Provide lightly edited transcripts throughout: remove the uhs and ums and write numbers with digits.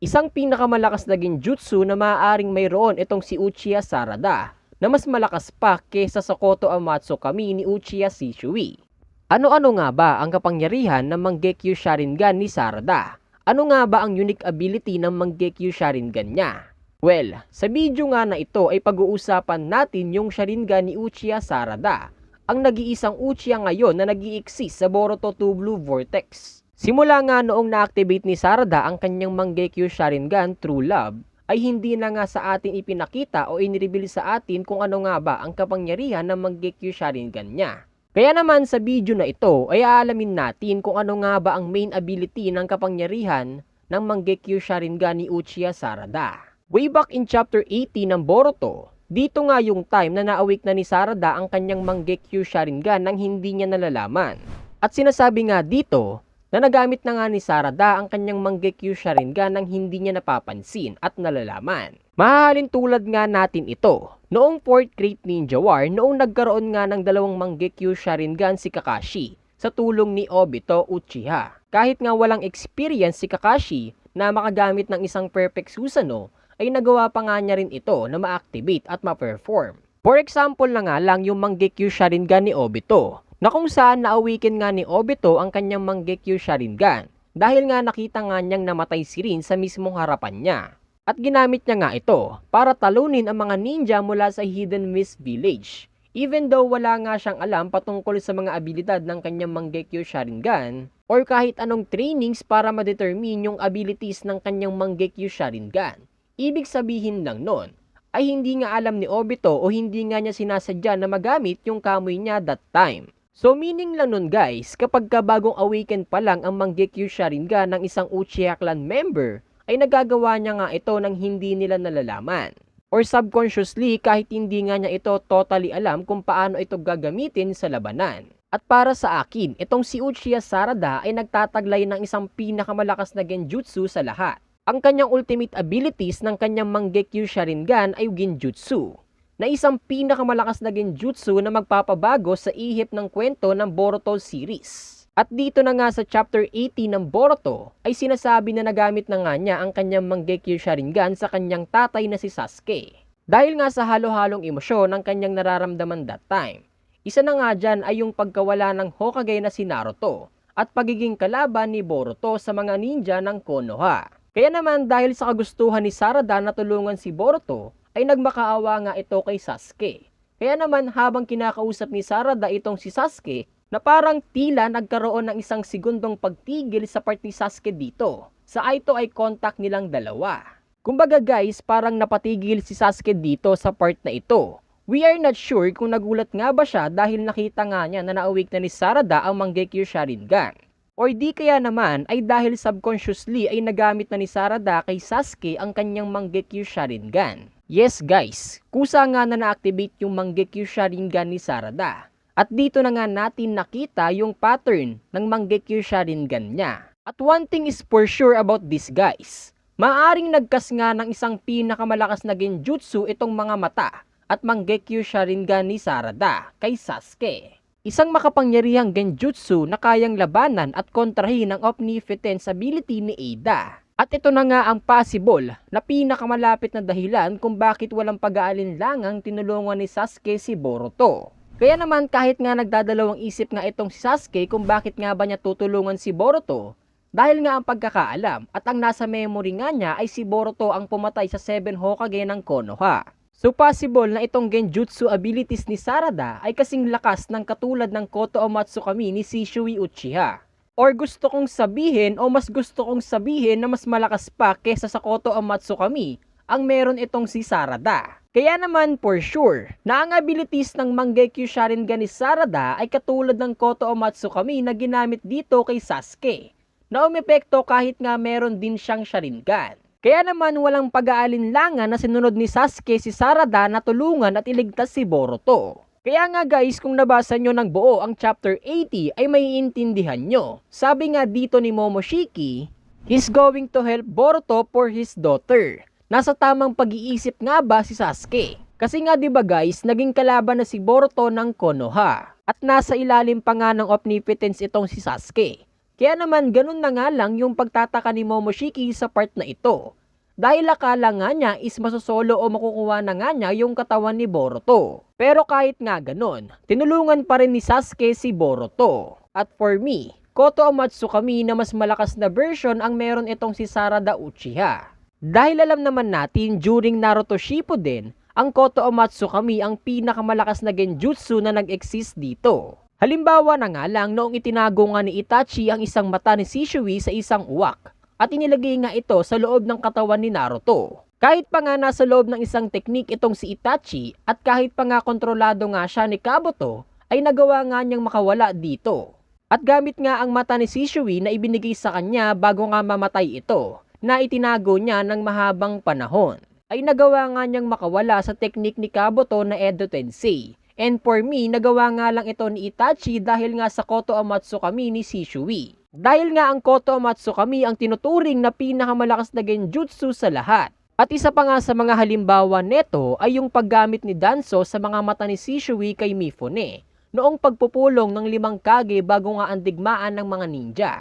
Isang pinakamalakas na genjutsu na maaaring mayroon itong si Uchiha Sarada na mas malakas pa kesa sa Koto Amatsu Kami ni Uchiha Shisui. Ano-ano nga ba ang kapangyarihan ng Mangekyo Sharingan ni Sarada? Ano nga ba ang unique ability ng Mangekyo Sharingan niya? Well, sa video nga na ito ay pag-uusapan natin yung Sharingan ni Uchiha Sarada, ang nag-iisang Uchiha ngayon na nag-i-exist sa Boruto 2 Blue Vortex. Simula nga noong na-activate ni Sarada ang kanyang Mangekyo Sharingan True Love, ay hindi na nga sa atin ipinakita o inireveal sa atin kung ano nga ba ang kapangyarihan ng Mangekyo Sharingan niya. Kaya naman sa video na ito ay aalamin natin kung ano nga ba ang main ability ng kapangyarihan ng Mangekyo Sharingan ni Uchiha Sarada. Way back in chapter 80 ng Boruto, dito nga yung time na na-awake na ni Sarada ang kanyang Mangekyo Sharingan nang hindi niya nalalaman. At sinasabi nga dito na nagamit na nga ni Sarada ang kanyang Mangekyo Sharingan nang hindi niya napapansin at nalalaman. Mahahalin tulad nga natin ito noong 4th Great Ninja War noong nagkaroon nga ng dalawang Mangekyo Sharingan si Kakashi sa tulong ni Obito Uchiha. Kahit nga walang experience si Kakashi na makagamit ng isang perfect Susanoo, ay nagawa pa nga niya rin ito na ma-activate at ma-perform. For example na nga lang yung Mangekyo Sharingan ni Obito, na kung saan na-awaken nga ni Obito ang kanyang Mangekyo Sharingan dahil nga nakita nga niyang namatay si Rin sa mismong harapan niya. At ginamit niya nga ito para talunin ang mga ninja mula sa Hidden Mist Village. Even though wala nga siyang alam patungkol sa mga abilidad ng kanyang Mangekyo Sharingan or kahit anong trainings para ma-determine yung abilities ng kanyang Mangekyo Sharingan. Ibig sabihin lang nun ay hindi nga alam ni Obito o hindi nga niya sinasadya na magamit yung kamoy niya that time. So meaning lang nun guys, kapag bagong awaken pa lang ang Mangekyo Sharingan ng isang Uchiha clan member, ay nagagawa niya nga ito nang hindi nila nalalaman. Or subconsciously kahit hindi nga niya ito totally alam kung paano ito gagamitin sa labanan. At para sa akin, itong si Uchiha Sarada ay nagtataglay ng isang pinakamalakas na genjutsu sa lahat. Ang kanyang ultimate abilities ng kanyang Mangekyo Sharingan ay Genjutsu, na isang pinakamalakas na genjutsu na magpapabago sa ihip ng kwento ng Boruto series. At dito na nga sa chapter 80 ng Boruto ay sinasabi na nagamit na nga niya ang kanyang Mangekyo Sharingan sa kanyang tatay na si Sasuke. Dahil nga sa halo-halong emosyon ng kanyang nararamdaman that time. Isa na nga dyan ay yung pagkawala ng Hokage na si Naruto at pagiging kalaban ni Boruto sa mga ninja ng Konoha. Kaya naman dahil sa kagustuhan ni Sarada na tulungan si Boruto, ay nagmakaawa nga ito kay Sasuke. Kaya naman habang kinakausap ni Sarada itong si Sasuke, na parang tila nagkaroon ng isang segundong pagtigil sa part ni Sasuke dito, sa eye to eye contact nilang dalawa. Kumbaga guys, parang napatigil si Sasuke dito sa part na ito. We are not sure kung nagulat nga ba siya dahil nakita nga niya na na-awake na ni Sarada ang Mangekyo Sharingan. Or di kaya naman ay dahil subconsciously ay nagamit na ni Sarada kay Sasuke ang kanyang Mangekyo Sharingan. Yes guys, kusa nga na na-activate yung Mangekyo Sharingan ni Sarada. At dito na nga natin nakita yung pattern ng Mangekyo Sharingan niya. At one thing is for sure about this guys, maaring nagkas nga ng isang pinakamalakas na genjutsu itong mga mata at Mangekyo Sharingan ni Sarada kay Sasuke. Isang makapangyarihang genjutsu na kayang labanan at kontrahin ang omnipotence ability ni Ada. At ito na nga ang possible na pinakamalapit na dahilan kung bakit walang pag-aalinlangang tinulungan ni Sasuke si Boruto. Kaya naman kahit nga nagdadalawang isip nga itong si Sasuke kung bakit nga ba niya tutulungan si Boruto, dahil nga ang pagkakaalam at ang nasa memory nga niya ay si Boruto ang pumatay sa 7 Hokage ng Konoha. So possible na itong genjutsu abilities ni Sarada ay kasing lakas ng katulad ng Koto Amatsu Kami ni Shisui Uchiha. Or gusto kong sabihin o mas gusto kong sabihin na mas malakas pa kesa sa Koto Amatsu Kami ang meron itong si Sarada. Kaya naman for sure na ang abilities ng Mangekyo Sharingan ni Sarada ay katulad ng Koto Amatsu Kami na ginamit dito kay Sasuke, na umepekto kahit nga meron din siyang Sharingan. Kaya naman walang pag-aalinlangan na sinunod ni Sasuke si Sarada na tulungan at iligtas si Boruto. Kaya nga guys, kung nabasa nyo ng buo ang chapter 80 ay maiintindihan nyo. Sabi nga dito ni Momoshiki, he's going to help Boruto for his daughter. Nasa tamang pag-iisip nga ba si Sasuke? Kasi nga 'di ba guys, naging kalaban na si Boruto ng Konoha. At nasa ilalim pa nga ng omnipotence itong si Sasuke. Kaya naman ganun na nga lang yung pagtataka ni Momoshiki sa part na ito. Dahil akala nga niya is masosolo o makukuha na nga niya yung katawan ni Boruto. Pero kahit nga ganun, tinulungan pa rin ni Sasuke si Boruto. At for me, Koto Amatsu kami na mas malakas na version ang meron itong si Sarada Uchiha. Dahil alam naman natin during Naruto Shippuden, ang Koto Amatsu kami ang pinakamalakas na genjutsu na nag-exist dito. Halimbawa na nga lang noong itinago nga ni Itachi ang isang mata ni Shisui sa isang uwak at inilagay nga ito sa loob ng katawan ni Naruto. Kahit pa nga nasa loob ng isang teknik itong si Itachi at kahit pa nga kontrolado nga siya ni Kabuto ay nagawa nga niyang makawala dito. At gamit nga ang mata ni Shisui na ibinigay sa kanya bago nga mamatay ito na itinago niya ng mahabang panahon ay nagawa nga niyang makawala sa teknik ni Kabuto na Edo Tensei. And for me, nagawa nga lang ito ni Itachi dahil nga sa Koto Amatsu kami ni Shisui. Dahil nga ang Koto Amatsu kami ang tinuturing na pinakamalakas na genjutsu sa lahat. At isa pa nga sa mga halimbawa neto ay yung paggamit ni Danzo sa mga mata ni Shisui kay Mifune noong pagpupulong ng 5 Kage bago nga ang digmaan ng mga ninja.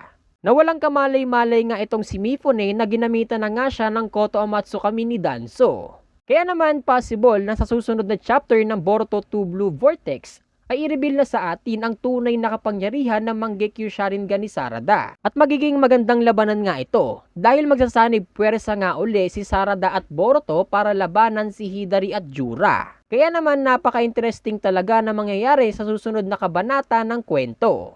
Na walang kamalay-malay nga itong si Mifune na ginamitan na nga siya ng Koto Amatsu kami ni Danzo. Kaya naman possible na sa susunod na chapter ng Boruto 2 Blue Vortex ay i-reveal na sa atin ang tunay na kapangyarihan ng Mangekyou Sharingan ni Sarada. At magiging magandang labanan nga ito dahil magsasanib puwersa nga uli si Sarada at Boruto para labanan si Hidari at Jura. Kaya naman napaka-interesting talaga na mangyayari sa susunod na kabanata ng kwento.